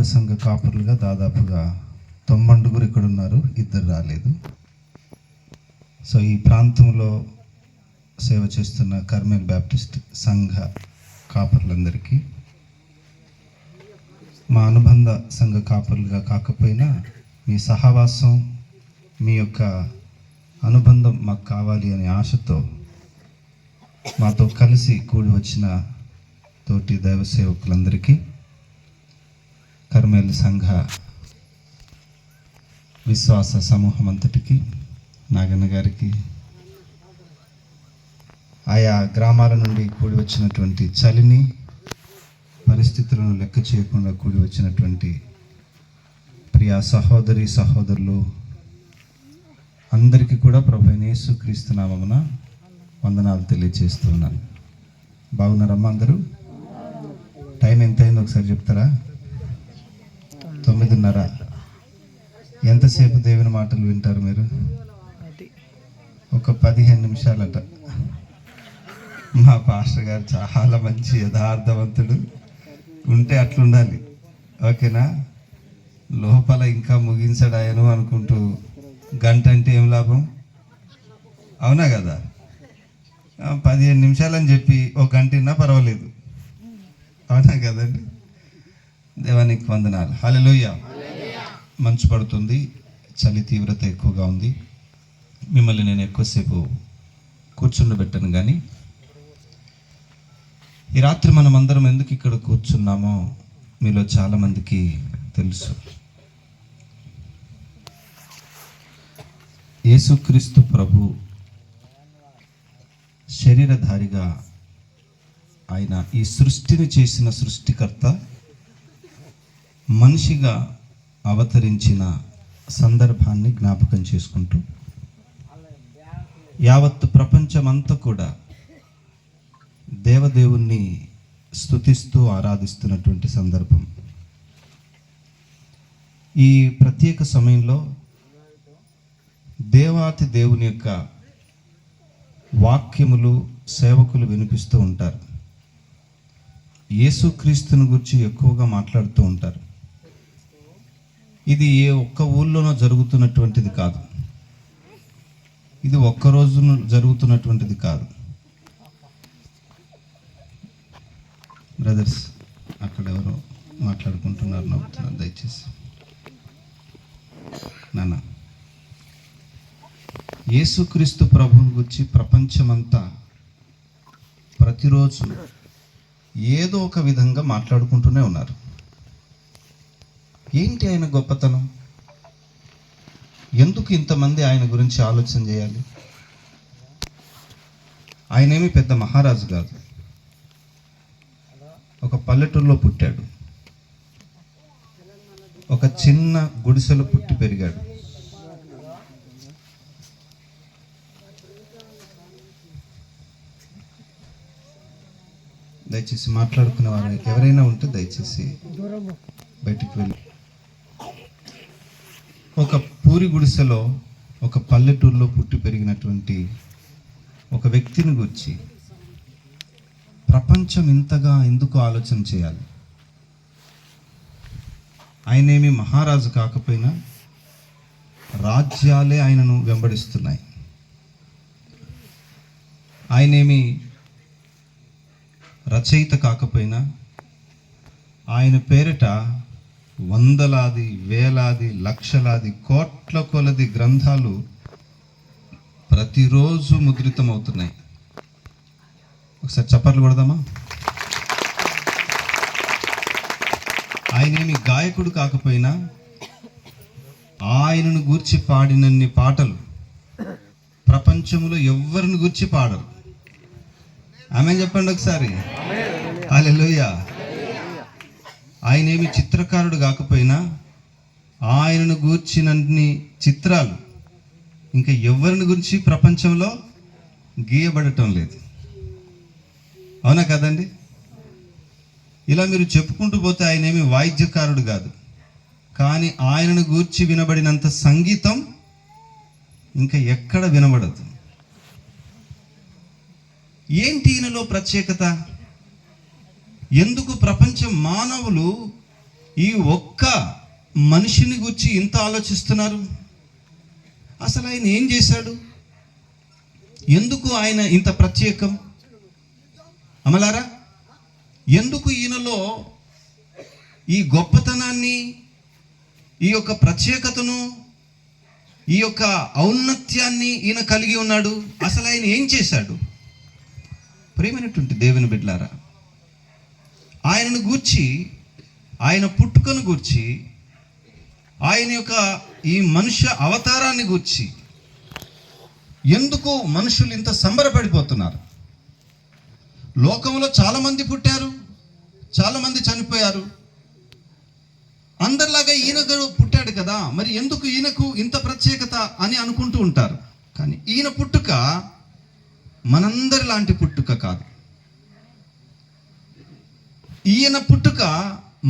అనుబంధ సంఘ కాపురులుగా దాదాపుగా 90 ఇక్కడ ఉన్నారు, 2 రాలేదు. సో ఈ ప్రాంతంలో సేవ చేస్తున్న కర్మేల్ బ్యాప్టిస్ట్ సంఘ కాపురులందరికీ, మా అనుబంధ సంఘ కాపురులుగా కాకపోయినా మీ సహవాసం, మీ యొక్క అనుబంధం మాకు కావాలి అనే ఆశతో మాతో కలిసి కూడి వచ్చిన తోటి దైవ సేవకులందరికీ, కర్మేల్ సంఘ విశ్వాస సమూహం అంతటికి, నాగన్న గారికి, ఆయా గ్రామాల నుండి కూడి వచ్చినటువంటి చలిని పరిస్థితులను లెక్క చేయకుండా కూడి వచ్చినటువంటి ప్రియ సహోదరి సహోదరులు అందరికీ కూడా ప్రభువైన యేసుక్రీస్తు నామమున వందనాలు తెలియజేస్తున్నాను. బాగున్నారమ్మా అందరూ? టైం ఎంత అయిందో ఒకసారి చెప్తారా? 9:30. ఎంతసేపు దేవుని మాటలు వింటారు మీరు? ఒక 15 నిమిషాలట. మా పాస్టర్ గారు చాలా మంచి యథార్థవంతుడు, ఉంటే అట్లుండాలి, ఓకేనా? లోపల ఇంకా ముగించడాయను అనుకుంటూ గంట అంటే ఏం లాభం, అవునా కదా? 15 నిమిషాలని చెప్పి ఒక గంట విన్నా పర్వాలేదు, అవునా కదండి? దేవానికి వందనాలు. హల్లెలూయా. మంచు పడుతుంది, చలి తీవ్రత ఎక్కువగా ఉంది. మిమ్మల్ని నేను ఎక్కువసేపు కూర్చుండబెట్టను, కానీ ఈ రాత్రి మనం అందరం ఎందుకు ఇక్కడ కూర్చున్నామో మీలో చాలామందికి తెలుసు. యేసుక్రీస్తు ప్రభు శరీరధారిగా ఆయన ఈ సృష్టిని చేసిన సృష్టికర్త మనిషిగా అవతరించిన సందర్భాన్ని జ్ఞాపకం చేసుకుంటూ యావత్తు ప్రపంచమంతా కూడా దేవదేవుణ్ణి స్తుతిస్తూ ఆరాధిస్తున్నటువంటి సందర్భం. ఈ ప్రత్యేక సమయంలో దేవాతి దేవుని యొక్క వాక్యములు సేవకులు వినిపిస్తూ ఉంటారు. యేసుక్రీస్తుని గురించి ఎక్కువగా మాట్లాడుతూ ఉంటారు. ఇది ఏ ఒక్క ఊళ్ళోనో జరుగుతున్నటువంటిది కాదు, ఇది ఒక్కరోజు జరుగుతున్నటువంటిది కాదు. బ్రదర్స్ అక్కడ ఎవరో మాట్లాడుకుంటున్నారు, నవ్వుతున్నారు, దయచేసి. నాన్న, యేసుక్రీస్తు ప్రభువుని గురించి ప్రపంచమంతా ప్రతిరోజు ఏదో ఒక విధంగా మాట్లాడుకుంటూనే ఉన్నారు. ఏంటి ఆయన గొప్పతనం? ఎందుకు ఇంతమంది ఆయన గురించి ఆలోచన చేయాలి? ఆయనేమి పెద్ద మహారాజు కాదు, ఒక పల్లెటూరులో పుట్టాడు, ఒక చిన్న గుడిసెలో పుట్టి పెరిగాడు. దయచేసి మాట్లాడుకునే వారు ఎవరైనా ఉంటే దయచేసి బయటికి వెళ్ళి. ఒక పూరి గుడిసెలో ఒక పల్లెటూరులో పుట్టి పెరిగినటువంటి ఒక వ్యక్తిని గురించి ప్రపంచం ఇంతగా ఎందుకు ఆలోచన చేయాలి? ఆయనేమి మహారాజు కాకపోయినా రాజ్యాలే ఆయనను వెంబడిస్తున్నాయి. ఆయనేమి రచయిత కాకపోయినా ఆయన పేరిట వందలాది, వేలాది, లక్షలాది, కోట్ల కొలది గ్రంథాలు ప్రతిరోజు ముద్రితమవుతున్నాయి. ఒకసారి చప్పట్లు కొడదామా? ఆయనేమి గాయకుడు కాకపోయినా ఆయనను గూర్చి పాడినన్ని పాటలు ప్రపంచంలో ఎవరిని గూర్చి పాడరు. ఆమె చెప్పండి ఒకసారి. హల్లెలూయా. ఆయనేమి చిత్రకారుడు కాకపోయినా ఆయనను గూర్చినన్ని చిత్రాలు ఇంకా ఎవరిని గురించి ప్రపంచంలో గీయబడటం లేదు, అవునా కదండి? ఇలా మీరు చెప్పుకుంటూ పోతే ఆయనేమి వాయిద్యకారుడు కాదు, కానీ ఆయనను గూర్చి వినబడినంత సంగీతం ఇంకా ఎక్కడ వినబడదు. ఏంటి ఈయనలో ప్రత్యేకత? ఎందుకు ప్రపంచ మానవులు ఈ ఒక్క మనిషిని గురించి ఇంత ఆలోచిస్తున్నారు? అసలు ఆయన ఏం చేశాడు? ఎందుకు ఆయన ఇంత ప్రత్యేకం? అమలారా, ఎందుకు ఈయనలో ఈ గొప్పతనాన్ని, ఈ యొక్క ప్రత్యేకతను, ఈ యొక్క ఔన్నత్యాన్ని ఈయన కలిగి ఉన్నాడు? అసలు ఆయన ఏం చేశాడు? ప్రియమైనటువంటి దేవుని బిడ్డలారా, ఆయనను గూర్చి, ఆయన పుట్టుకను గూర్చి, ఆయన యొక్క ఈ మనుష్య అవతారాన్ని గూర్చి ఎందుకు మనుషులు ఇంత సంబరపడిపోతున్నారు? లోకంలో చాలామంది పుట్టారు, చాలామంది చనిపోయారు. అందరిలాగా ఈయన పుట్టాడు కదా, మరి ఎందుకు ఈయనకు ఇంత ప్రత్యేకత అని అనుకుంటూ ఉంటారు. కానీ ఈయన పుట్టుక మనందరి లాంటి పుట్టుక కాదు. ఈయన పుట్టుక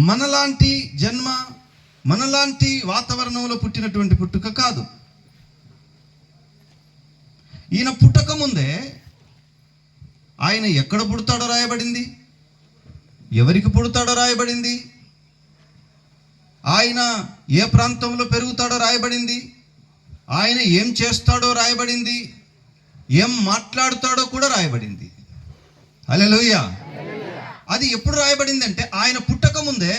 మనలాంటి జన్మ, మనలాంటి వాతావరణంలో పుట్టినటువంటి పుట్టుక కాదు. ఈయన పుట్టక ముందే ఆయన ఎక్కడ పుడతాడో రాయబడింది, ఎవరికి పుడతాడో రాయబడింది, ఆయన ఏ ప్రాంతంలో పెరుగుతాడో రాయబడింది, ఆయన ఏం చేస్తాడో రాయబడింది, ఏం మాట్లాడుతాడో కూడా రాయబడింది. హల్లెలూయా. అది ఎప్పుడు రాయబడింది అంటే ఆయన పుట్టక ముందే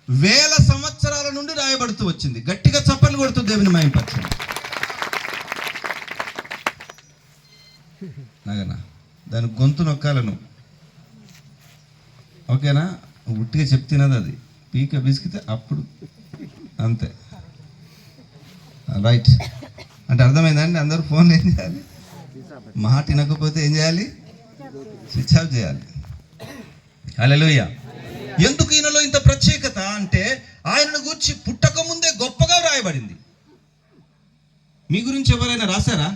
1000 సంవత్సరాల నుండి రాయబడుతూ వచ్చింది. గట్టిగా చప్పట్లు కొడుతూ దేవుని మహిమపరచండి. నాగనా దాని గొంతు నొక్కాలను, ఓకేనా? ఉట్టిగా చెప్తున్నది, అది పీక బిసికితే అప్పుడు అంతే. రైట్ అంటే అర్థమైందండి? అందరూ ఫోన్లు ఏం చేయాలి? మాట వినకపోతే ఏం చేయాలి? స్విచ్ ఆఫ్ చేయాలి. హల్లెలూయా. ఎందుకు ఈయనలో ఇంత ప్రత్యేకత అంటే ఆయనను గురించి పుట్టక ముందే గొప్పగా రాయబడింది. మీ గురించి ఎవరైనా రాశారా?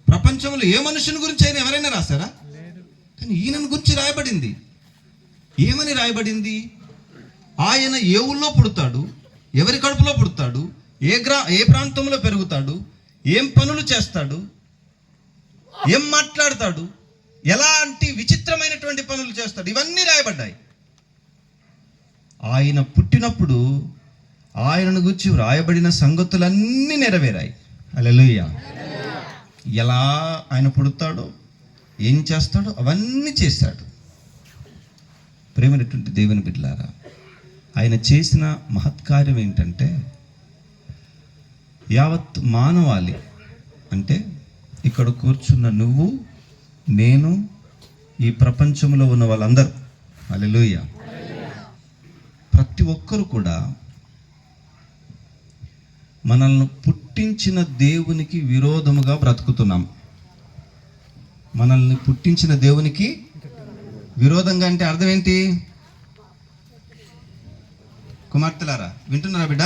ప్రపంచంలో ఏ మనుషుని గురించి అయినా ఎవరైనా రాశారా? కానీ ఈయనను గురించి రాయబడింది. ఏమని రాయబడింది? ఆయన ఏ ఊళ్ళో పుడతాడు, ఎవరి కడుపులో పుడతాడు, ఏ ప్రాంతంలో పెరుగుతాడు, ఏం పనులు చేస్తాడు, ఏం మాట్లాడతాడు, ఎలాంటి విచిత్రమైనటువంటి పనులు చేస్తాడు, ఇవన్నీ రాయబడ్డాయి. ఆయన పుట్టినప్పుడు ఆయనను గురించి రాయబడిన సంగతులన్నీ నెరవేరాయి. హల్లెలూయా. ఎలా ఆయన పుడతాడో, ఏం చేస్తాడో అవన్నీ చేశాడు. ప్రేమైనటువంటి దేవుని బిడ్డలారా, ఆయన చేసిన మహత్కార్యం ఏంటంటే యావత్ మానవాళి, అంటే ఇక్కడ కూర్చున్న నువ్వు, నేను, ఈ ప్రపంచంలో ఉన్న వాళ్ళందరూ, హల్లెలూయా, ప్రతి ఒక్కరు కూడా మనల్ని పుట్టించిన దేవునికి విరోధముగా బ్రతుకుతున్నాం. మనల్ని పుట్టించిన దేవునికి విరోధంగా అంటే అర్థం ఏంటి? కుమార్తెలారా వింటున్నారా బిడ్డ?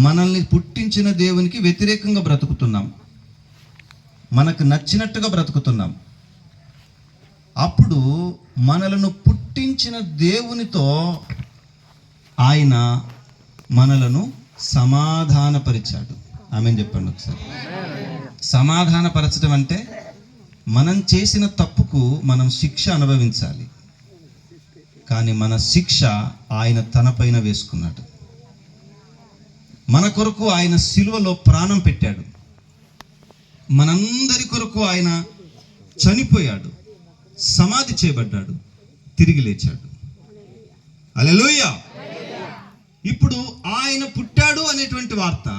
మనల్ని పుట్టించిన దేవునికి వ్యతిరేకంగా బ్రతుకుతున్నాం, మనకు నచ్చినట్టుగా బ్రతుకుతున్నాం. అప్పుడు మనలను పుట్టించిన దేవునితో ఆయన మనలను సమాధానపరిచాడు. ఆమేన్ చెప్పండి ఒకసారి. సమాధానపరచడం అంటే మనం చేసిన తప్పుకు మనం శిక్ష అనుభవించాలి, కానీ మన శిక్ష ఆయన తన పైన వేసుకున్నాడు. మన కొరకు ఆయన సిలువలో ప్రాణం పెట్టాడు, మనందరి కొరకు ఆయన చనిపోయాడు, సమాధి చేయబడ్డాడు, తిరిగి లేచాడు. హల్లెలూయా. ఇప్పుడు ఆయన పుట్టాడు అనేటువంటి వార్త,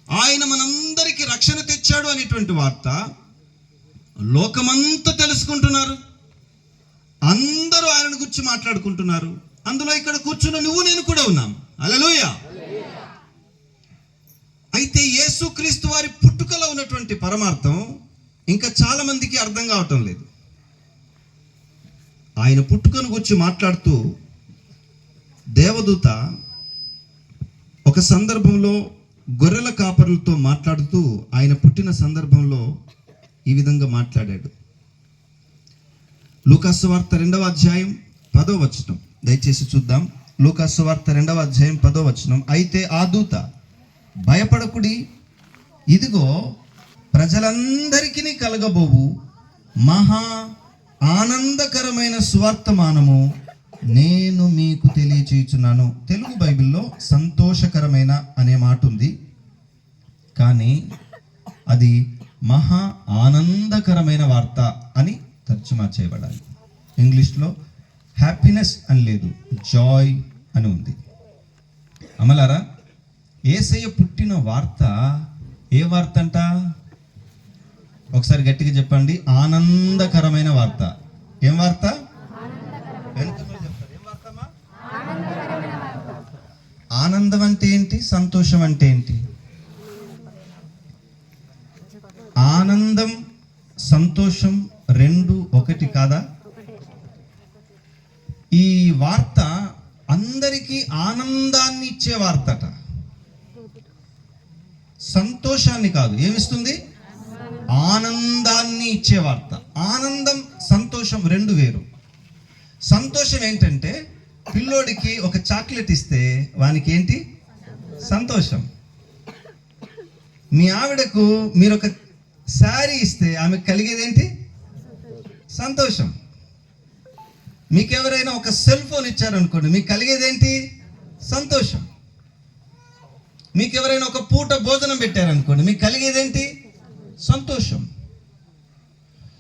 ఆయన మనందరికీ రక్షణ తెచ్చాడు అనేటువంటి వార్త లోకమంతా తెలుసుకుంటున్నారు. అందరూ ఆయన గురించి మాట్లాడుకుంటున్నారు. అందులో ఇక్కడ కూర్చున్న నువ్వు నేను కూడా ఉన్నాం. హల్లెలూయా. అయితే యేసుక్రీస్తు వారి పుట్టుకలో ఉన్నటువంటి పరమార్థం ఇంకా చాలా మందికి అర్థం కావటం లేదు. ఆయన పుట్టుకను గురించి మాట్లాడుతూ దేవదూత ఒక సందర్భంలో గొర్రెల కాపరులతో మాట్లాడుతూ ఆయన పుట్టిన సందర్భంలో ఈ విధంగా మాట్లాడాడు. లూకాసు సువార్త 2వ అధ్యాయం 10వ వచనం దయచేసి చూద్దాం. లూకాసు సువార్త 2వ అధ్యాయం 10వ వచనం. అయితే ఆ దూత, భయపడకుడి, ఇదిగో ప్రజలందరికీ కలగబోవు మహా ఆనందకరమైన సువార్తమానము నేను మీకు తెలియచేయుచున్నాను. తెలుగు బైబిల్లో సంతోషకరమైన అనే మాట ఉంది, కానీ అది మహా ఆనందకరమైన వార్త అని తర్జుమా చేయబడాలి. ఇంగ్లీష్లో హ్యాపీనెస్ అని లేదు, జాయ్ అని ఉంది. అమలారా, యేసయ్య పుట్టిన వార్త ఏ వార్త అంట? ఒకసారి గట్టిగా చెప్పండి. ఆనందకరమైన వార్త. ఏం వార్త? ఆనందం అంటే ఏంటి? సంతోషం అంటే ఏంటి? ఆనందం సంతోషం రెండు ఒకటి కాదా? ఈ వార్త అందరికీ ఆనందాన్ని ఇచ్చే వార్తట, సంతోషాన్ని కాదు. ఏమిస్తుంది? ఆనందాన్ని ఇచ్చే వార్త. ఆనందం సంతోషం రెండు వేరు. సంతోషం ఏంటంటే పిల్లోడికి ఒక చాక్లెట్ ఇస్తే వానికి ఏంటి? సంతోషం. మీ ఆవిడకు మీరు ఒక శారీ ఇస్తే ఆమెకు కలిగేదేంటి? సంతోషం. మీకెవరైనా ఒక సెల్ ఫోన్ ఇచ్చారనుకోండి, మీకు కలిగేదేంటి? సంతోషం. మీకెవరైనా ఒక పూట భోజనం పెట్టారనుకోండి, మీకు కలిగేదేంటి? సంతోషం.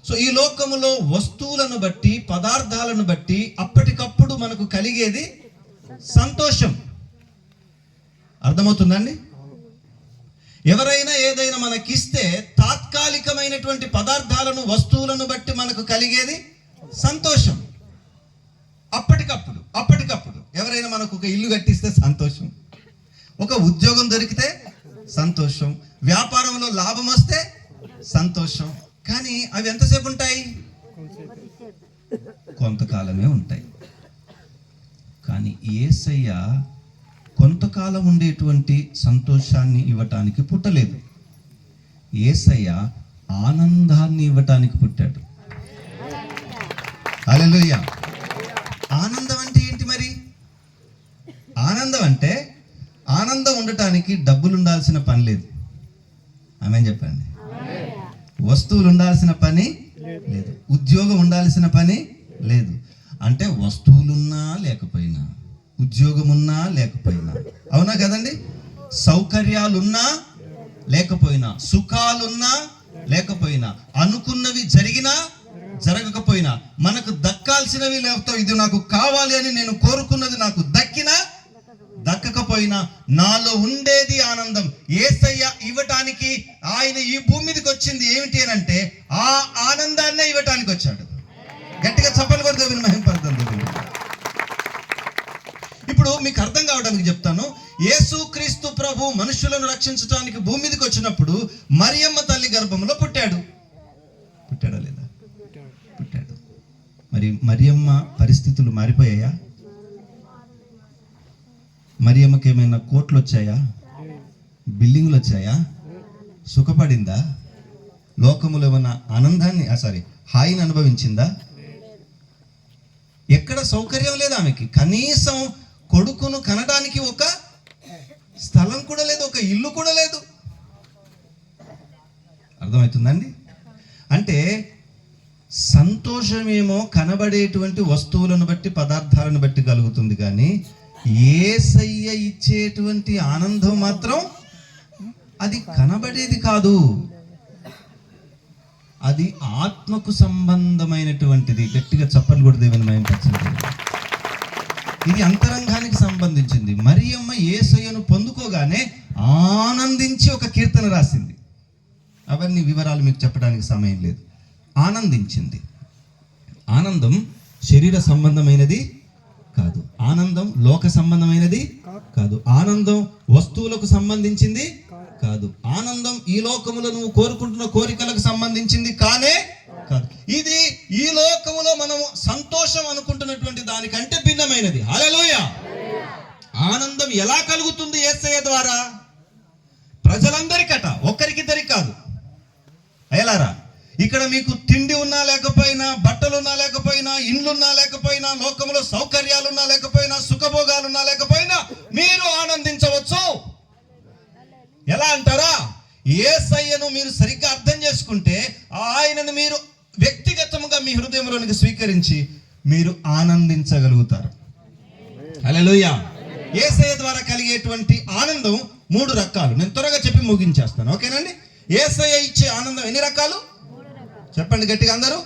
సో ఈ లోకములో వస్తువులను బట్టి, పదార్థాలను బట్టి అప్పటికప్పుడు మనకు కలిగేది సంతోషం. అర్థమవుతుందండి? ఎవరైనా ఏదైనా మనకిస్తే తాత్కాలికమైనటువంటి పదార్థాలను, వస్తువులను బట్టి మనకు కలిగేది సంతోషం. అప్పటికప్పుడు ఎవరైనా మనకు ఒక ఇల్లు కట్టిస్తే సంతోషం, ఒక ఉద్యోగం దొరికితే సంతోషం, వ్యాపారంలో లాభం వస్తే సంతోషం. కానీ అవి ఎంతసేపు ఉంటాయి? కొంతకాలమే ఉంటాయి. కానీ యేసయ్య కొంతకాలం ఉండేటువంటి సంతోషాన్ని ఇవ్వటానికి పుట్టలేదు. యేసయ్య ఆనందాన్ని ఇవ్వటానికి పుట్టాడు. హల్లెలూయా. ఆనందం అంటే ఏంటి మరి? ఆనందం అంటే, ఆనందం ఉండటానికి డబ్బులు ఉండాల్సిన పని లేదు. ఆమేన్ చెప్పండి. వస్తువులు ఉండాల్సిన పని లేదు, ఉద్యోగం ఉండాల్సిన పని లేదు. అంటే వస్తువులున్నా లేకపోయినా, ఉద్యోగం ఉన్నా లేకపోయినా, అవునా కదండి? సౌకర్యాలున్నా లేకపోయినా, సుఖాలున్నా లేకపోయినా, అనుకున్నవి జరిగినా జరగకపోయినా, మనకు దక్కాల్సినవి లేకపోతే ఇది నాకు కావాలి అని నేను కోరుకున్నది నాకు దక్కినా దక్కకపోయినా నాలో ఉండేది ఆనందం. యేసయ్య ఇవ్వటానికి ఆయన ఈ భూమి మీదకి వచ్చింది ఏమిటి అని అంటే ఆ ఆనందాన్నే ఇవ్వటానికి వచ్చాడు. గట్టిగా చప్పట్లు కొడితే దేవుని మహిమపడతాం. ఇప్పుడు మీకు అర్థం కావడానికి చెప్తాను. యేసుక్రీస్తు ప్రభు మనుషులను రక్షించడానికి భూమి మీదకి వచ్చినప్పుడు మరియమ్మ తల్లి గర్భంలో పుట్టాడా లేదా? పుట్టాడు. మరి మరియమ్మ పరిస్థితులు మారిపోయాయా? మరియమ్మకి ఏమైనా కోట్లు వచ్చాయా? బిల్డింగ్లు వచ్చాయా? సుఖపడిందా? లోకములో ఏమైనా ఆనందాన్ని హాయిని అనుభవించిందా? ఎక్కడ సౌకర్యం లేదు ఆమెకి. కనీసం కొడుకును కనడానికి ఒక స్థలం కూడా లేదు, ఒక ఇల్లు కూడా లేదు. అర్థమవుతుందండి? అంటే సంతోషమేమో కనబడేటువంటి వస్తువులను బట్టి, పదార్థాలను బట్టి కలుగుతుంది, కానీ యేసయ్య ఇచ్చేటువంటి ఆనందం మాత్రం అది కనబడేది కాదు. అది ఆత్మకు సంబంధమైనటువంటిది. గట్టిగా చప్పట్లు కూడా దేవుని మహిమపరచండి. ఇది అంతరంగానికి సంబంధించింది. మరియమ్మ యేసయ్యను పొందుకోగానే ఆనందించి ఒక కీర్తన రాసింది. అవన్నీ వివరాలు మీకు చెప్పడానికి సమయం లేదు. ఆనందించింది. ఆనందం శరీర సంబంధమైనది కాదు, ఆనందం లోక సంబంధమైనది కాదు, ఆనందం వస్తువులకు సంబంధించింది కాదు, ఆనందం ఈ లోకములో నువ్వు కోరుకుంటున్న కోరికలకు సంబంధించింది కానే కాదు. ఇది ఈ లోకములో మనము సంతోషం అనుకుంటున్నటువంటి దానికంటే భిన్నమైనది. హల్లెలూయా. ఆనందం ఎలా కలుగుతుంది? యేసయ్య ద్వారా. ప్రజలందరికట, ఒక్కరికిద్దరికి కాదు. అయ్యలారా, ఇక్కడ మీకు తిండి ఉన్నా లేకపోయినా, బట్టలున్నా లేకపోయినా, ఇండ్లున్నా లేకపోయినా, లోకంలో సౌకర్యాలున్నా లేకపోయినా, సుఖభోగాలున్నా లేకపోయినా మీరు ఆనందించవచ్చు. ఎలా అంటారా? యేసయ్యను మీరు సరిగ్గా అర్థం చేసుకుంటే, ఆయనను మీరు వ్యక్తిగతంగా మీ హృదయంలోనికి స్వీకరించి మీరు ఆనందించగలుగుతారు. హల్లెలూయా. యేసయ్య ద్వారా కలిగేటువంటి ఆనందం 3 రకాలు. నేను త్వరగా చెప్పి ముగించేస్తాను, ఓకేనండి? యేసయ్య ఇచ్చే ఆనందం ఎన్ని రకాలు చెప్పండి గట్టిగా అందరూ?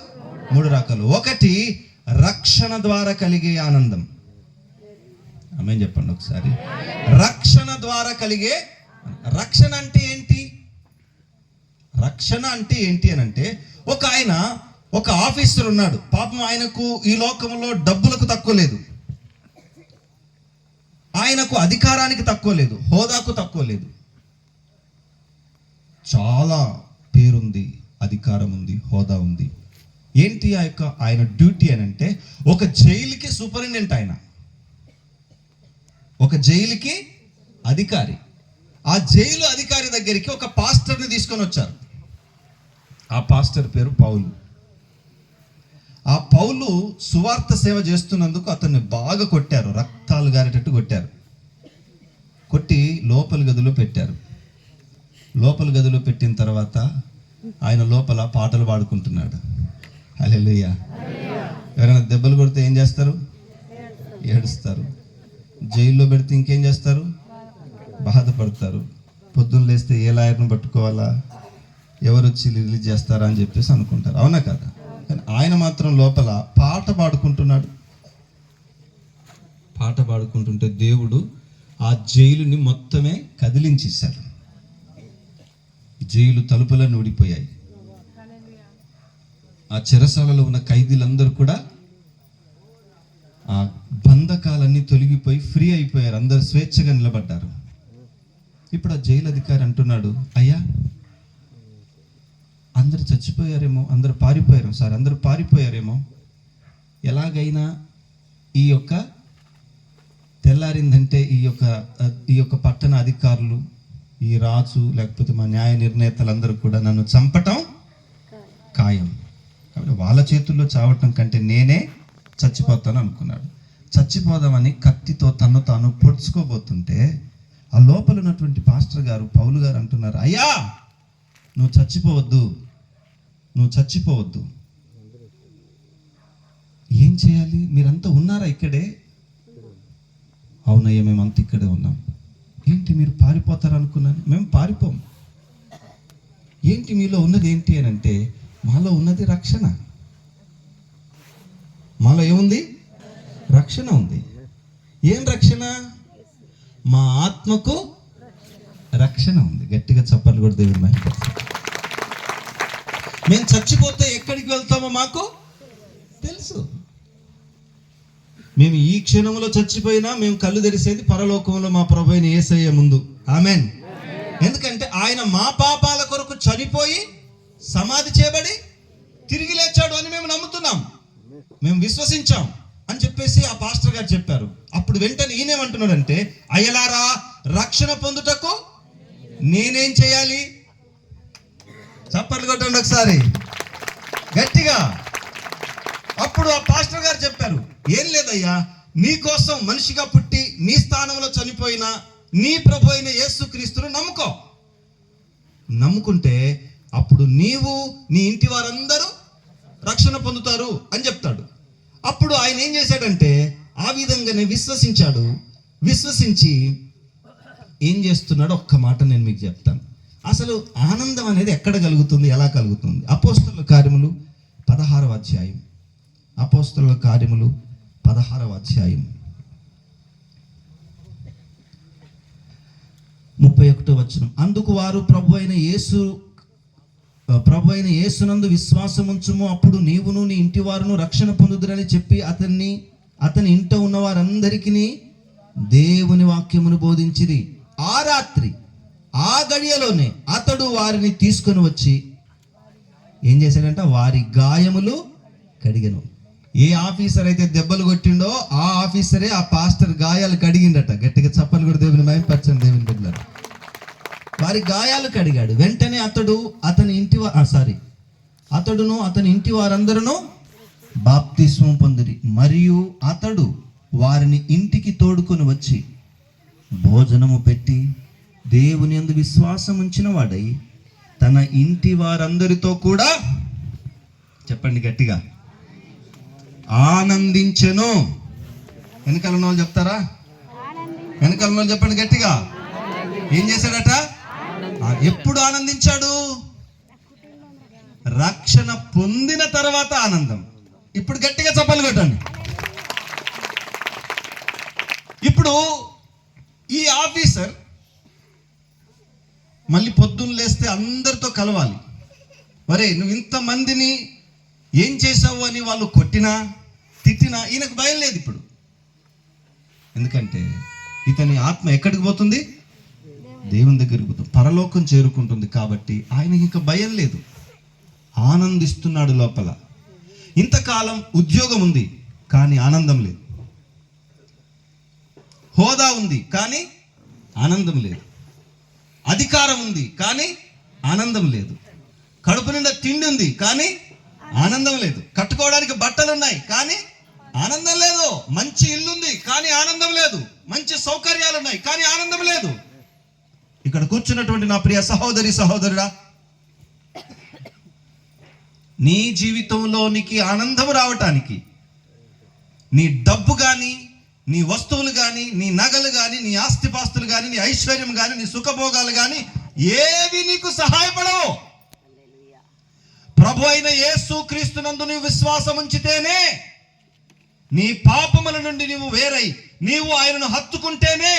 3 రకాలు. ఒకటి, రక్షణ ద్వారా కలిగే ఆనందం. ఆమేన్ చెప్పండి ఒకసారి. రక్షణ ద్వారా కలిగే రక్షణ అంటే ఏంటి? రక్షణ అంటే ఏంటి అని అంటే, ఒక ఆఫీసర్ ఉన్నాడు. పాపం ఆయనకు ఈ లోకంలో డబ్బులకు తక్కువ లేదు, ఆయనకు అధికారానికి తక్కువ లేదు, హోదాకు తక్కువ లేదు. చాలా పేరుంది, అధికారం ఉంది, హోదా ఉంది. ఏంటి ఆయన డ్యూటీ అని అంటే, ఒక జైలుకి సూపరింటెండెంట్ ఆయన, ఒక జైలుకి అధికారి. ఆ జైలు అధికారి దగ్గరికి ఒక పాస్టర్ని తీసుకొని వచ్చారు. ఆ పాస్టర్ పేరు పౌలు. ఆ పౌలు సువార్త సేవ చేస్తున్నందుకు అతన్ని బాగా కొట్టారు, రక్తాలు గారేటట్టు కొట్టారు. కొట్టి లోపల గదిలో పెట్టారు. లోపల గదిలో పెట్టిన తర్వాత ఆయన లోపల పాటలు పాడుకుంటున్నాడు. హల్లెలూయా. ఎవరైనా దెబ్బలు కొడితే ఏం చేస్తారు? ఏడుస్తారు. జైల్లో పెడితే ఇంకేం చేస్తారు? బాధపడతారు. పొద్దున్న లేస్తే ఏ లాయర్ను పట్టుకోవాలా, ఎవరు వచ్చి రిలీజ్ చేస్తారా అని చెప్పేసి అనుకుంటారు, అవునా కదా? కానీ ఆయన మాత్రం లోపల పాట పాడుకుంటున్నాడు. పాట పాడుకుంటుంటే దేవుడు ఆ జైలుని మొత్తమే కదిలించేశాడు. జైలు తలుపులన్నీ ఊడిపోయాయి. ఆ చెరసాలలో ఉన్న ఖైదీలందరూ కూడా ఆ బంధకాలన్నీ తొలగిపోయి ఫ్రీ అయిపోయారు. అందరు స్వేచ్ఛగా నిలబడ్డారు. ఇప్పుడు ఆ జైలు అధికారి అంటున్నాడు, అయ్యా అందరు చచ్చిపోయారేమో, అందరు పారిపోయారు సార్, అందరూ పారిపోయారేమో, ఎలాగైనా ఈ యొక్క తెల్లారిందంటే ఈ యొక్క పట్టణ అధికారులు, ఈ రాజు లేకపోతే మా న్యాయ నిర్ణేతలందరూ కూడా నన్ను చంపటం ఖాయం, కాబట్టి వాళ్ళ చేతుల్లో చావటం కంటే నేనే చచ్చిపోతాను అనుకున్నాడు. చచ్చిపోదామని కత్తితో తను తాను పొడుచుకోబోతుంటే ఆ లోపల ఉన్నటువంటి పాస్టర్ గారు, పౌలు గారు అంటున్నారు, అయ్యా నువ్వు చచ్చిపోవద్దు, నువ్వు చచ్చిపోవద్దు. ఏం చేయాలి? మీరంతా ఉన్నారా ఇక్కడే? అవునయ్యా మేమంతా ఇక్కడే ఉన్నాం. ఏంటి మీరు పారిపోతారు అనుకున్నాను? మేము పారిపోం. ఏంటి మీలో ఉన్నది ఏంటి అని అంటే, మాలో ఉన్నది రక్షణ. మాలో ఏముంది? రక్షణ ఉంది. ఏం రక్షణ? మా ఆత్మకు రక్షణ ఉంది. గట్టిగా చప్పట్లు కూడా దేవుని మహిమపరుస్తాం. మేము చచ్చిపోతే ఎక్కడికి వెళ్తామో మాకు తెలుసు. మేము ఈ క్షణంలో చచ్చిపోయినా మేము కళ్ళు తెరిసేది పరలోకంలో మా ప్రభువైన యేసయ్య ముందు. ఆమెన్. ఎందుకంటే ఆయన మా పాపాల కొరకు చనిపోయి సమాధి చేయబడి తిరిగి లేచాడు అని మేము నమ్ముతున్నాం, మేము విశ్వసించాం అని చెప్పేసి ఆ పాస్టర్ గారు చెప్పారు. అప్పుడు వెంటనే ఈయనేమంటున్నాడంటే, అయ్యలారా రక్షణ పొందుటకు నేనేం చేయాలి? చప్పట్లు కొట్టండి ఒకసారి గట్టిగా. అప్పుడు ఆ పాస్టర్ గారు చెప్పారు, ఏం లేదయ్యా, నీ కోసం మనిషిగా పుట్టి నీ స్థానంలో చనిపోయిన నీ ప్రభు అయిన యేసుక్రీస్తును నమ్ముకుంటే అప్పుడు నీవు నీ ఇంటి వారందరూ రక్షణ పొందుతారు అని చెప్తాడు. అప్పుడు ఆయన ఏం చేశాడంటే ఆ విధంగానే విశ్వసించాడు. విశ్వసించి ఏం చేస్తున్నాడో ఒక్క మాట నేను మీకు చెప్తాను. అసలు ఆనందం అనేది ఎక్కడ కలుగుతుంది, ఎలా కలుగుతుంది? అపోస్తలుల కార్యములు 16వ అధ్యాయం. అపోస్తలుల కార్యములు 16వ అధ్యాయం 31వ వచనం. అందుకు వారు ప్రభు అయిన యేసునందు విశ్వాసం ఉంచుము, అప్పుడు నీవును నీ ఇంటి వారును రక్షణ పొందుదురని చెప్పి అతని ఇంట ఉన్న వారందరికీ దేవుని వాక్యమును బోధించిరి. ఆ రాత్రి ఆ గడియలోనే అతడు వారిని తీసుకొని వచ్చి ఏం చేశాడంట? వారి గాయములు కడిగెను. ఏ ఆఫీసర్ అయితే దెబ్బలు కొట్టిండో ఆ ఆఫీసరే ఆ పాస్టర్ గాయాలు కడిగిండట. గట్టిగా చప్పలు కూడా దేవుని మహిమపరచండి దేవుని బిడ్డలారా. వారి గాయాలు కడిగాడు. వెంటనే అతడును అతని ఇంటి వారందరూ బాప్తిస్మం పొందిరి. మరియు అతడు వారిని ఇంటికి తోడుకొని వచ్చి భోజనము పెట్టి దేవుని యందు విశ్వాసం ఉంచిన వాడై తన ఇంటి వారందరితో కూడా, చెప్పండి గట్టిగా, ఆనందించెను. వెనకాల ఉన్న వాళ్ళు చెప్తారా? వెనకాల ఉన్న వాళ్ళు చెప్పండి గట్టిగా. ఏం చేశాడట? ఎప్పుడు ఆనందించాడు? రక్షణ పొందిన తర్వాత ఆనందం. ఇప్పుడు గట్టిగా చప్పలు కొట్టండి. ఇప్పుడు ఈ ఆఫీసర్ మళ్ళీ పొద్దున్న లేస్తే అందరితో కలవాలి. మరే నువ్వు ఇంతమందిని ఏం చేసావు అని వాళ్ళు కొట్టినా తిట్టినా ఈయనకు భయం లేదు ఇప్పుడు. ఎందుకంటే ఇతని ఆత్మ ఎక్కడికి పోతుంది? దేవుని దగ్గరికి పోతుంది, పరలోకం చేరుకుంటుంది. కాబట్టి ఆయనకి ఇంకా భయం లేదు, ఆనందిస్తున్నాడు లోపల. ఇంతకాలం ఉద్యోగం ఉంది కానీ ఆనందం లేదు, హోదా ఉంది కానీ ఆనందం లేదు, అధికారం ఉంది కానీ ఆనందం లేదు, కడుపు నిండా తిండి ఉంది కానీ ఆనందం లేదు, కట్టుకోవడానికి బట్టలు ఉన్నాయి కానీ ఆనందం లేదు, మంచి ఇల్లు ఉంది కానీ ఆనందం లేదు, మంచి సౌకర్యాలు ఉన్నాయి కానీ ఆనందం లేదు. ఇక్కడ కూర్చున్నటువంటి నా ప్రియ సహోదరి సహోదరుడా, నీ జీవితంలోనికి ఆనందం రావటానికి నీ డబ్బు కానీ, నీ వస్తువులు కానీ, నీ నగలు కానీ, నీ ఆస్తిపాస్తులు కానీ, నీ ఐశ్వర్యం కానీ, నీ సుఖభోగాలు కానీ ఏవి నీకు సహాయపడవు. ప్రభు అయిన యేసు క్రీస్తునందు నీవు విశ్వాసం ఉంచితేనే, నీ పాపముల నుండి నీవు వేరై నీవు ఆయనను హత్తుకుంటేనే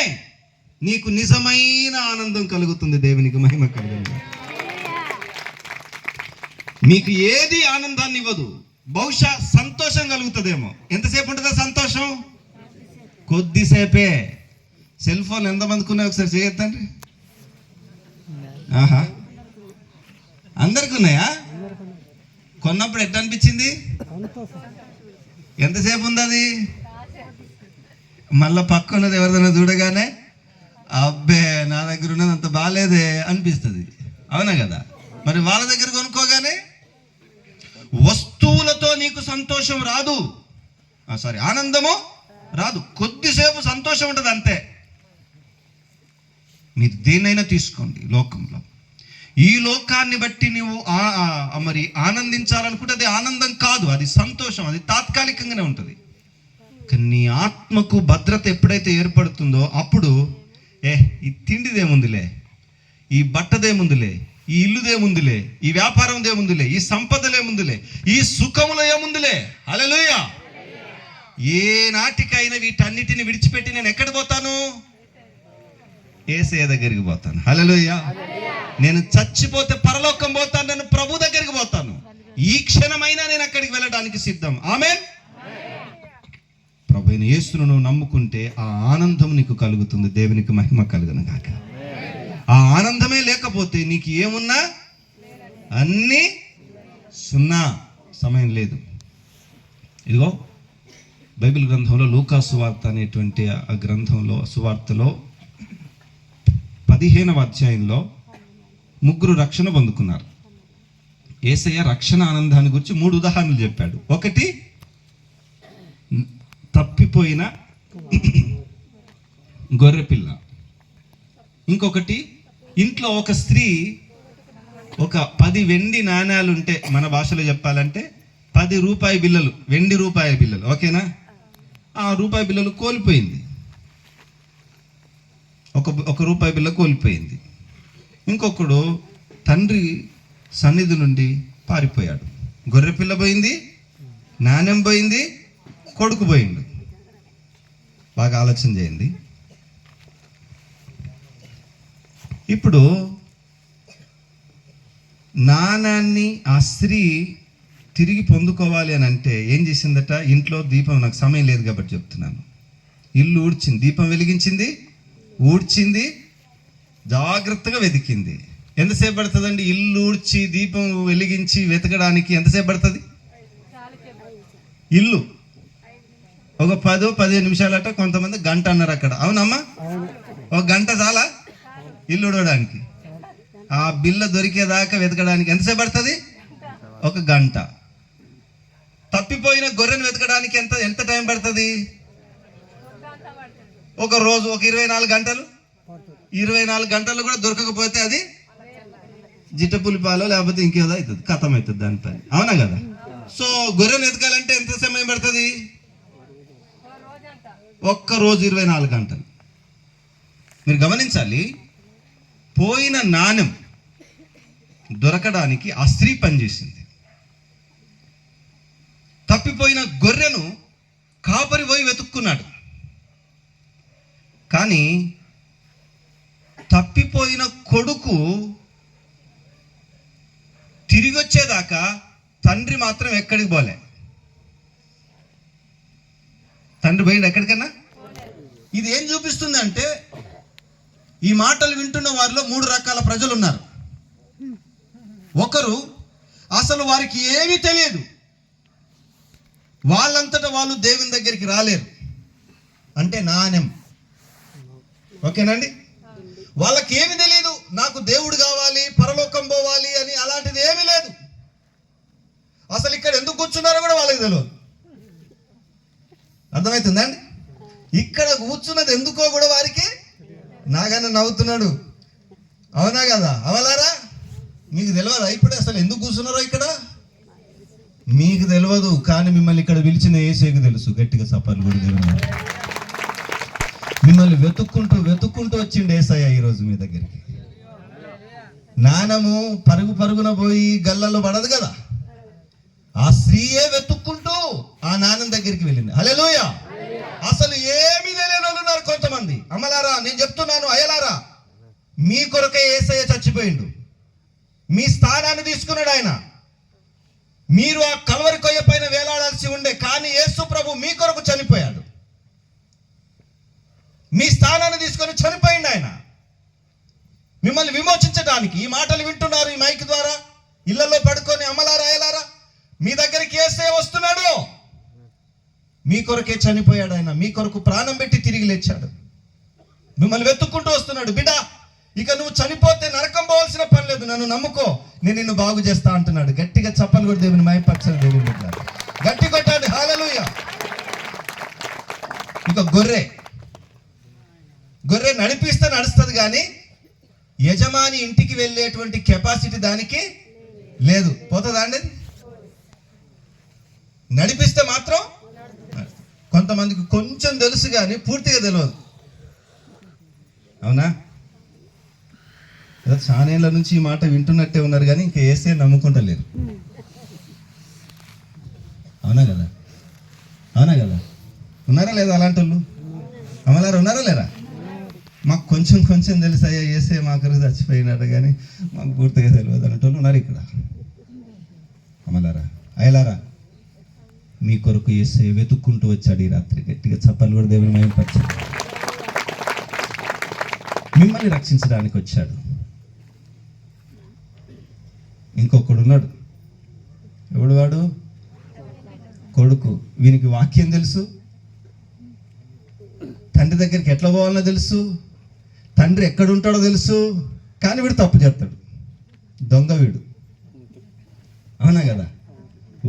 నీకు నిజమైన ఆనందం కలుగుతుంది. దేవునికి మహిమ కలుగుతుంది. మీకు ఏది ఆనందాన్ని ఇవ్వదు. బహుశా సంతోషం కలుగుతుందేమో. ఎంతసేపు ఉంటుందా సంతోషం? కొద్దిసేపే. సెల్ ఫోన్ ఎంతమందికి ఉన్నాయి ఒకసారి చేయొద్దండి. ఆహా, అందరికి ఉన్నాయా? కొన్నప్పుడు ఎట్లా అనిపించింది? ఎంతసేపు ఉంది అది? మళ్ళా పక్కనది ఎవరిదైనా చూడగానే అబ్బే నా దగ్గర ఉన్నది అంత బాగాలేదే అనిపిస్తుంది. అవునా కదా? మరి వాళ్ళ దగ్గర కొనుక్కోగానే వస్తువులతో నీకు సంతోషం రాదు, ఆనందము రాదు. కొద్దిసేపు సంతోషం ఉంటుంది అంతే. మీరు దేన్నైనా తీసుకోండి లోకంలో, ఈ లోకాన్ని బట్టి నువ్వు మరి ఆనందించాలనుకుంటే అది ఆనందం కాదు, అది సంతోషం, అది తాత్కాలికంగానే ఉంటుంది. కానీ నీ ఆత్మకు భద్రత ఎప్పుడైతే ఏర్పడుతుందో అప్పుడు ఈ తిండిదేముందిలే, ఈ బట్టదేముందిలే, ఈ ఇల్లుదేముందిలే, ఈ వ్యాపారం దేముందిలే, ఈ సంపదలేముందిలే, ఈ సుఖములో ఏముందిలే. హల్లెలూయా. ఏ నాటికైనా వీటన్నిటిని విడిచిపెట్టి నేను ఎక్కడ పోతాను? యేసయ్య దగ్గరికి పోతాను. హల్లెలూయా. నేను చచ్చిపోతే పరలోకం పోతాను, నేను ప్రభు దగ్గరికి పోతాను. ఈ క్షణమైనా నేను అక్కడికి వెళ్ళడానికి సిద్ధం. ఆమేన్. ప్రభువైన యేసును నమ్ముకుంటే ఆ ఆనందం నీకు కలుగుతుంది. దేవునికి మహిమ కలుగును గాక. ఆ ఆనందమే లేకపోతే నీకు ఏమున్నా అన్నీ సున్నా, సమయం లేదు. ఇదిగో బైబిల్ గ్రంథంలో లూకా సువార్త అనేటువంటి ఆ గ్రంథంలో సువార్తలో 15వ అధ్యాయంలో ముగ్గురు రక్షణ పొందుకున్నారు. యేసయ్య రక్షణ ఆనందాన్ని గురించి 3 ఉదాహరణలు చెప్పాడు. ఒకటి తప్పిపోయిన గొర్రెపిల్ల, ఇంకొకటి ఇంట్లో ఒక స్త్రీ ఒక 10 వెండి నాణ్యాలు ఉంటే, మన భాషలో చెప్పాలంటే 10 రూపాయి బిల్లలు, వెండి రూపాయి బిల్లలు, ఓకేనా? ఆ రూపాయి బిల్లలు కోల్పోయింది. ఒక రూపాయి బిల్ల కోల్పోయింది. ఇంకొకడు తండ్రి సన్నిధి నుండి పారిపోయాడు. గొర్రెపిల్ల పోయింది, నాణ్యం పోయింది, కొడుకు పోయిండు. బాగా ఆలోచన చేయండి. ఇప్పుడు నాణాన్ని ఆ స్త్రీ తిరిగి పొందుకోవాలి అని అంటే ఏం చేసిందట? ఇంట్లో దీపం, నాకు సమయం లేదు కాబట్టి చెప్తున్నాను, ఇల్లు ఊడ్చింది, దీపం వెలిగించింది, ఊడ్చింది, జాగ్రత్తగా వెతికింది. ఎంతసేపు పడుతుందండి ఇల్లు ఊడ్చి దీపం వెలిగించి వెతకడానికి? ఎంతసేపు పడుతుంది? ఇల్లు ఒక 10-15 నిమిషాలట, కొంతమంది గంట అన్నారు అక్కడ. అవునమ్మా? ఒక గంట చాలా ఇల్లు ఊడడానికి. ఆ బిల్ల దొరికేదాకా వెతకడానికి ఎంతసేపు పడుతుంది? ఒక గంట. తప్పిపోయిన గొర్రెను వెతకడానికి ఎంత టైం పడుతుంది? ఒక రోజు, ఒక 24 గంటలు. 24 గంటలు కూడా దొరకకపోతే అది జిట్టపులిపాలో లేకపోతే ఇంకేదో అవుతుంది, కథం అవుతుంది దాని పని. అవునా కదా? సో గొర్రెను ఎదగాలంటే ఎంత సమయం పడుతుంది? ఒక్కరోజు 24 గంటలు. మీరు గమనించాలి, పోయిన నాణెం దొరకడానికి ఆ స్త్రీ పనిచేసింది. తప్పిపోయిన గొర్రెను కాపరి పోయి వెతుక్కున్నాడు. కానీ తప్పిపోయిన కొడుకు తిరిగి వచ్చేదాకా తండ్రి మాత్రం ఎక్కడికి పోలే. తండ్రి పోయిండు ఎక్కడికన్నా. ఇది ఏం చూపిస్తుంది అంటే, ఈ మాటలు వింటున్న వారిలో 3 రకాల ప్రజలు ఉన్నారు. ఒకరు అసలు వారికి ఏమీ తెలియదు, వాళ్ళంతటా వాళ్ళు దేవుని దగ్గరికి రాలేరు, అంటే నాణ్యం. ఓకేనండి? వాళ్ళకి ఏమి తెలియదు, నాకు దేవుడు కావాలి, పరలోకం పోవాలి అని, అలాంటిది ఏమీ లేదు. అసలు ఇక్కడ ఎందుకు కూర్చున్నారో కూడా వాళ్ళకి తెలియదు. అర్థమవుతుందండి? ఇక్కడ కూర్చున్నది ఎందుకో కూడా వారికి. నాగానే నవ్వుతున్నాడు, అవునా కదా? అవలారా, మీకు తెలియదా ఇప్పుడే అసలు ఎందుకు కూర్చున్నారో ఇక్కడ? మీకు తెలియదు, కానీ మిమ్మల్ని ఇక్కడ పిలిచిన యేసుకు తెలుసు. గట్టిగా చప్పట్లు కూడా దేవుడు. మిమ్మల్ని వెతుక్కుంటూ వచ్చిండు యేసయ్య ఈరోజు మీ దగ్గరికి. నాణము పరుగున పోయి గల్లలో పడదు కదా, ఆ స్త్రీయే వెతుక్కుంటూ ఆ నాణం దగ్గరికి వెళ్ళింది. హల్లెలూయా. అసలు ఏమీ తెలియని వాళ్ళు ఉన్నారు కొంతమంది. అమ్మలారా, నేను చెప్తున్నాను, అయ్యలారా, మీ కొరకే యేసయ్య చచ్చిపోయిండు. మీ స్థానాన్ని తీసుకున్నాడు ఆయన. మీరు ఆ కల్వరి కొయ్య పైన వేలాడాల్సి ఉండే, కానీ యేసు ప్రభు మీ కొరకు చనిపోయాడు. మీ స్థానాన్ని తీసుకొని చనిపోయిండు ఆయన, మిమ్మల్ని విమోచించడానికి. ఈ మాటలు వింటున్నారు ఈ మైక్ ద్వారా, ఇళ్లలో పడుకొని. అమ్మలారా, అయ్యలారా, మీ దగ్గరికి యేసయ్య వస్తున్నాడు. మీ కొరకే చనిపోయాడు ఆయన, మీ కొరకు ప్రాణం పెట్టి తిరిగి లేచాడు. మిమ్మల్ని వెతుక్కుంటూ వస్తున్నాడు. బిడ్డ, ఇక నువ్వు చనిపోతే నరకం పోవాల్సిన పని లేదు, నన్ను నమ్ముకో, నేను నిన్ను బాగు చేస్తా అంటున్నాడు. గట్టిగా చప్పలు కూడా దేవుని మైపరచండి. దేవుని బిడ్డ గట్టి కొట్టండి. హల్లెలూయా. ఇక గొర్రె నడిపిస్తే నడుస్తుంది, కానీ యజమాని ఇంటికి వెళ్ళేటువంటి కెపాసిటీ దానికి లేదు. పోతుందా అండి? నడిపిస్తే మాత్రం. కొంతమందికి కొంచెం తెలుసు కానీ పూర్తిగా తెలియదు. అవునా? చాలా ఏళ్ళ నుంచి ఈ మాట వింటున్నట్టే ఉన్నారు, కానీ ఇంకా యేసే నమ్ముకుంటలేరు. అవునా కదా? ఉన్నారా లేదా అలాంటి వాళ్ళు? అమలారా, ఉన్నారా లేరా? మాకు కొంచెం తెలుసు, అయ్యా యేసే మా కొరకు చచ్చిపోయినాడు, కానీ మాకు పూర్తిగా తెలియదు అన్నట్టు ఉన్నారు ఇక్కడ. అమలారా, అయ్యలారా, మీ కొరకు యేసే వెతుక్కుంటూ వచ్చాడు ఈ రాత్రి. గట్టిగా చప్పలు కూడా దేవుని మహిమపరచండి. మిమ్మల్ని రక్షించడానికి వచ్చాడు. ఇంకొకడు ఉన్నాడు. ఎవడు వాడు? కొడుకు. వీనికి వాక్యం తెలుసు, తండ్రి దగ్గరికి ఎట్లా పోవాలనో తెలుసు, తండ్రి ఎక్కడుంటాడో తెలుసు, కానీ వీడు తప్పు చేస్తాడు. దొంగ వీడు. అవునా కదా?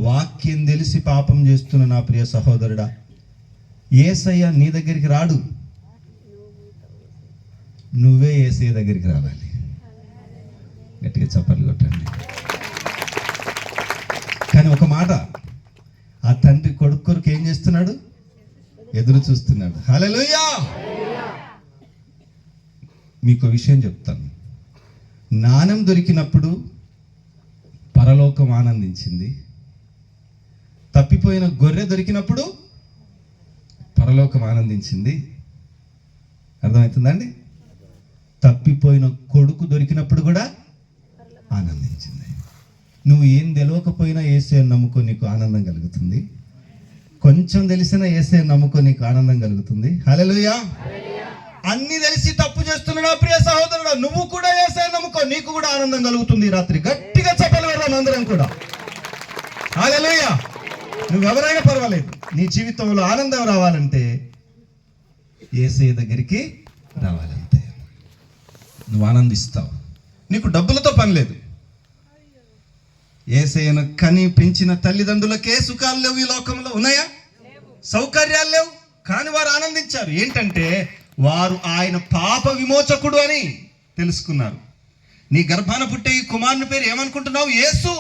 వాక్యం తెలిసి పాపం చేస్తున్న నా ప్రియ సహోదరుడా, యేసయ్య నీ దగ్గరికి రాడు, నువ్వే యేసయ్య దగ్గరికి రావాలి. గట్టిగా చప్పట్లు కొట్టండి. కానీ ఒక మాట, ఆ తండ్రి కొడుకు కొరకు ఏం చేస్తున్నాడు? ఎదురు చూస్తున్నాడు. హల్లెలూయా. మీకు విషయం చెప్తాను. నాణెం దొరికినప్పుడు పరలోకం ఆనందించింది. తప్పిపోయిన గొర్రె దొరికినప్పుడు పరలోకం ఆనందించింది. అర్థమవుతుందండి? తప్పిపోయిన కొడుకు దొరికినప్పుడు కూడా ఆనందించింది. నువ్వు ఏం తెలియకపోయినా యేసయ్యను నమ్ముకో, నీకు ఆనందం కలుగుతుంది. కొంచెం తెలిసినా యేసయ్యను నమ్ముకో, నీకు ఆనందం కలుగుతుంది. హల్లెలూయా. అన్ని తెలిసి తప్పు చేస్తున్నాడు ప్రియ సహోదరుడు, నువ్వు కూడా యేసయ్యను నమ్ముకో, నీకు కూడా ఆనందం కలుగుతుంది. రాత్రి గట్టిగా చప్పలు పెడదాం అందరం కూడా. హల్లెలూయా. నువ్వెవరైనా పర్వాలేదు, నీ జీవితంలో ఆనందం రావాలంటే యేసయ్య దగ్గరికి రావాలంతే. నువ్వు ఆనందిస్తావు. నీకు డబ్బులతో పని లేదు. యేసయ్యను కని పెంచిన తల్లిదండ్రులకే సుఖాలు లేవు ఈ లోకంలో. ఉన్నాయా? సౌకర్యాలు లేవు, కానీ వారు ఆనందించారు. ఏంటంటే వారు ఆయన పాప విమోచకుడు అని తెలుసుకున్నారు. నీ గర్భాన పుట్టే ఈ కుమారుని పేరు ఏమనుకుంటున్నావు? యేసు.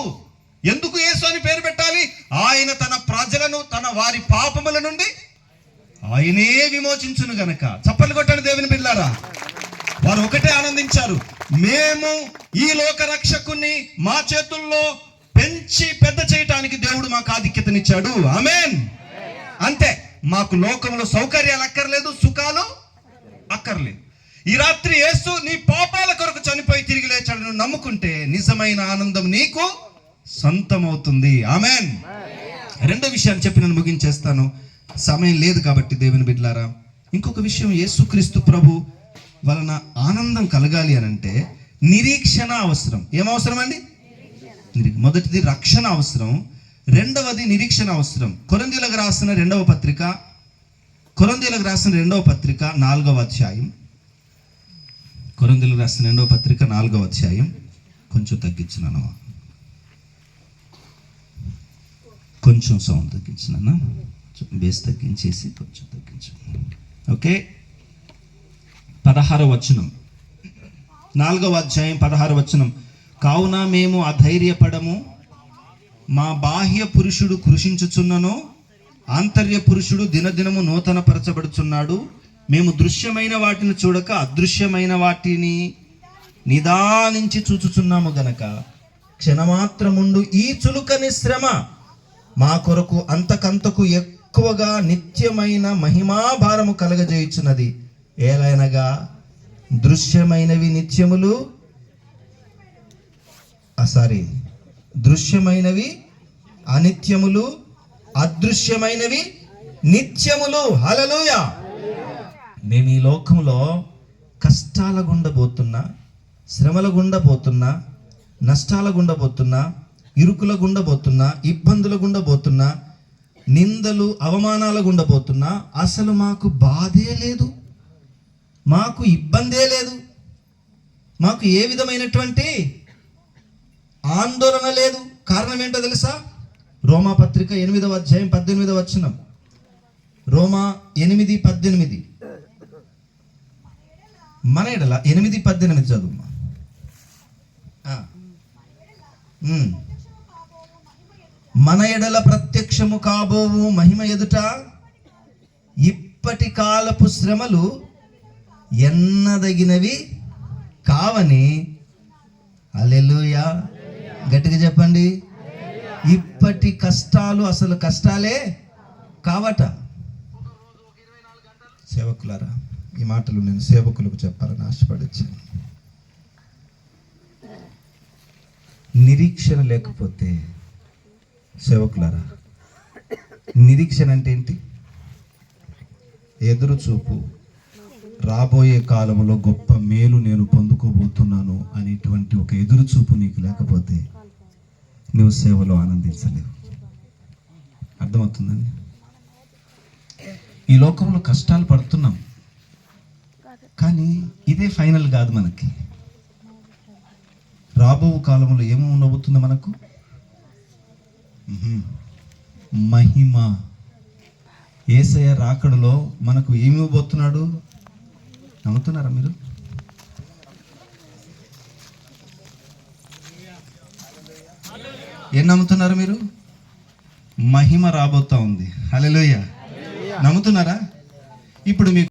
ఎందుకు యేసు అని పేరు పెట్టాలి? ఆయన తన ప్రజలను తన వారి పాపముల నుండి ఆయనే విమోచించును గనక. చప్పట్లు కొట్టండి దేవుని బిడ్డలారా. వారు ఒకటే ఆనందించారు, మేము ఈ లోక రక్షకుని మా చేతుల్లో పెంచి పెద్ద చేయటానికి దేవుడు మాకు ఆధిక్యతనిచ్చాడు. ఆమేన్. అంతే, మాకు లోకంలో సౌకర్యాలు అక్కర్లేదు, సుఖాలు అక్కర్లేదు. ఈ రాత్రి యేసు నీ పాపాల కొరకు చనిపోయి తిరిగి లేచాడు నమ్ముకుంటే నిజమైన ఆనందం నీకు సొంతమవుతుంది. ఆమేన్. రెండో విషయాన్ని చెప్పి నేను ముగించేస్తాను, సమయం లేదు కాబట్టి దేవుని బిడ్డలారా. ఇంకొక విషయం, యేసుక్రీస్తు ప్రభు వలన ఆనందం కలగాలి అని అంటే నిరీక్షణ అవసరం. ఏమవసరం అండి? మొదటిది రక్షణ అవసరం, రెండవది నిరీక్షణ అవసరం. కొరింథీయులకు రాసిన రెండవ పత్రిక 4వ అధ్యాయం. కొరింథీయులకు రాసిన 2వ పత్రిక 4వ అధ్యాయం. కొంచెం తగ్గించినాను, కొంచెం సౌండ్ తగ్గించినాను, బేస్ తగ్గించేసి కొంచెం తగ్గించు. ఓకే, 16వ వచనం, 4వ అధ్యాయం 16వ వచనం. కావున మేము అధైర్యపడము, మా బాహ్య పురుషుడు కృషించుచున్నను, ఆంతర్య పురుషుడు దినదినము నూతన పరచబడుచున్నాడు. మేము దృశ్యమైన వాటిని చూడక అదృశ్యమైన వాటిని నిదానించి చూచుచున్నాము గనక క్షణమాత్రముండు ఈ చులుకని శ్రమ మా కొరకు అంతకంతకు ఎక్కువగా నిత్యమైన మహిమాభారము కలగజేయుచున్నది. ఏలైనగా దృశ్యమైనవి నిత్యములు, దృశ్యమైనవి అనిత్యములు, అదృశ్యమైనవి నిత్యములు. హల్లెలూయా. మేము ఈ లోకంలో కష్టాల గుండా పోతున్నా, శ్రమల గుండా పోతున్నా, నష్టాల గుండా పోతున్నా, ఇరుకుల గుండా పోతున్నా, ఇబ్బందుల గుండా పోతున్నా, నిందలు అవమానాల గుండా పోతున్నా, అసలు మాకు బాధే లేదు, మాకు ఇబ్బందే లేదు, మాకు ఏ విధమైనటువంటి ఆందోళన లేదు. కారణం ఏంటో తెలుసా? రోమా పత్రిక 8వ అధ్యాయం 18వ వచనం. రోమా 8:18. మన ఎడల 8:18 చదువు. మన ఎడల ప్రత్యక్షము కాబోవు మహిమ ఎదుట ఇప్పటి కాలపు శ్రమలు ఎన్నదగినవి కావని. హల్లెలూయా. గట్టిగా చెప్పండి. ఇప్పటి కష్టాలు అసలు కష్టాలే కావట. సేవకులారా, ఈ మాటలు నేను సేవకులకు చెప్పాలని ఆశపడొచ్చాను. నిరీక్షణ లేకపోతే, సేవకులారా, నిరీక్షణ అంటే ఏంటి? ఎదురు చూపు, రాబోయే కాలంలో గొప్ప మేలు నేను పొందుకోబోతున్నాను అనేటువంటి ఒక ఎదురు చూపు నీకు లేకపోతే నువ్వు సేవలో ఆనందించలేవు. అర్థమవుతుందండి? ఈ లోకంలో కష్టాలు పడుతున్నాం, కానీ ఇదే ఫైనల్ కాదు. మనకి రాబో కాలంలో ఏమో ఉండబోతుందో మనకు మహిమ. యేసయ్య రాకడలో మనకు ఏమి ఇవ్వబోతున్నాడు? నమ్ముతున్నారా మీరు? ఏం నమ్ముతున్నారు మీరు? మహిమ రాబోతా ఉంది. హల్లెలూయా. నమ్ముతున్నారా? ఇప్పుడు మీకు